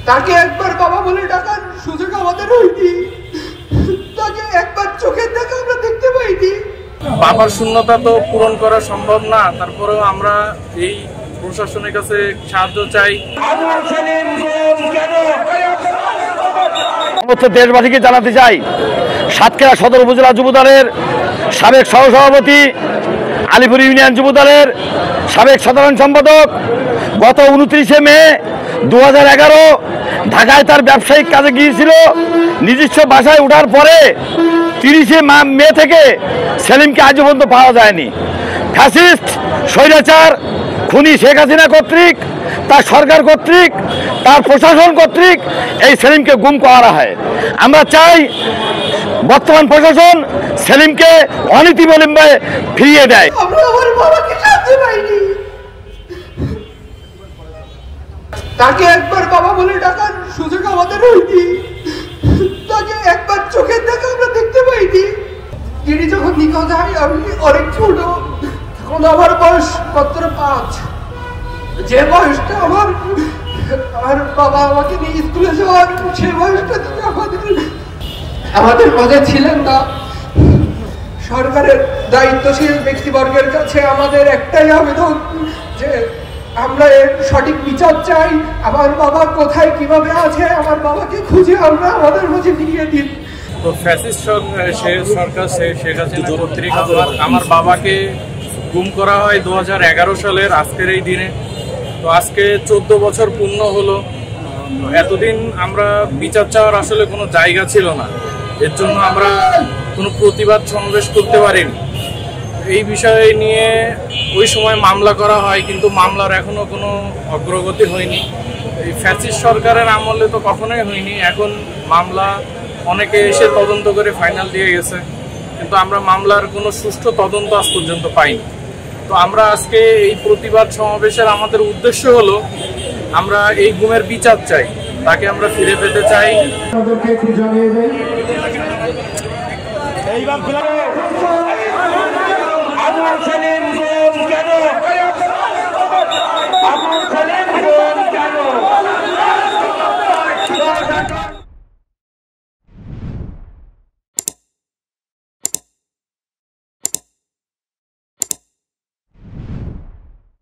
তাকে একবার বাবা বলে ডাকার সুযোগ আমাদের হয়নি, তাকে একবার চোখের দেখা আমরা দেখতে পাইনি। বাবার শূন্যতা তো পূরণ করা সম্ভব না, তারপরেও আমরা এই প্রশাসনের কাছে সাহায্য চাই। দেশবাসীকে জানাতে চাই, সাতক্ষীরা সদর উপজেলা যুবদলের সাবেক সহসভাপতি, আলিপুর ইউনিয়ন যুবদলের সাবেক সাধারণ সম্পাদক গত 29শে মে 2011 ঢাকায় তার ব্যবসায়িক কাজে গিয়েছিল। নিজস্ব বাসায় ওঠার পরে 30শে মে থেকে সেলিমকে আজ পর্যন্ত পাওয়া যায়নি। ফ্যাসিস্ট স্বৈরাচার খুনি শেখ হাসিনা কর্তৃক, তার সরকার কর্তৃক, তার প্রশাসন কর্তৃক এই সেলিমকে গুম করা হয়। আমরা চাই বর্তমান প্রশাসন সেলিমকে অনতিবিলম্বে ফিরিয়ে দেয়। তাকে একবার বাবা বলে ডাকার সুযোগ আমাদের হয়নি, তাকে একবার চোখের দেখা আমরা দেখতে পাইনি। তিনি যখন নিখোঁজ হয় আমি অনেক ছোট, তখন আমার বয়স মাত্র 5। যে বয়সটা আমার বাবা আমাকে নিয়ে স্কুলে যাওয়ার, সে বয়সটা তিনি আমাদের মাঝে ছিলেন না। সরকারের দায়িত্বশীল ব্যক্তিবর্গের কাছে আমাদের একটাই আবেদন যে আমরা এর সঠিক বিচার চাই। আমার বাবা কোথায় কিভাবে আছে, আমার বাবাকে খুঁজে আমরা আমাদের মাঝে ফিরিয়ে দিন। তো ফ্যাসিস্ট সরকার শেখ হাসিনা কর্তৃক আমার বাবাকে গুম করা হয় 2011 সালের আজকের এই দিনে। তো আজকে 14 বছর পূর্ণ হলো। এতদিন আমরা বিচার চাওয়ার আসলে কোনো জায়গা ছিল না, এর জন্য আমরা কোনো প্রতিবাদ সমাবেশ করতে পারিনি। এই বিষয় নিয়ে ওই সময় মামলা করা হয়, কিন্তু মামলার এখনো কোনো অগ্রগতি হয়নি। এই ফ্যাসিস্ট সরকারের আমলে তো কখনোই হয়নি। এখন মামলা অনেকে এসে তদন্ত করে ফাইনাল দিয়ে গেছে, কিন্তু আমরা মামলার কোনো সুষ্ঠু তদন্ত আজ পর্যন্ত পাইনি। তো আমরা আজকে এই প্রতিবাদ সমাবেশের আমাদের উদ্দেশ্য হলো আমরা এই গুমের বিচার চাই, তাকে আমরা ফিরে পেতে চাই। এইবার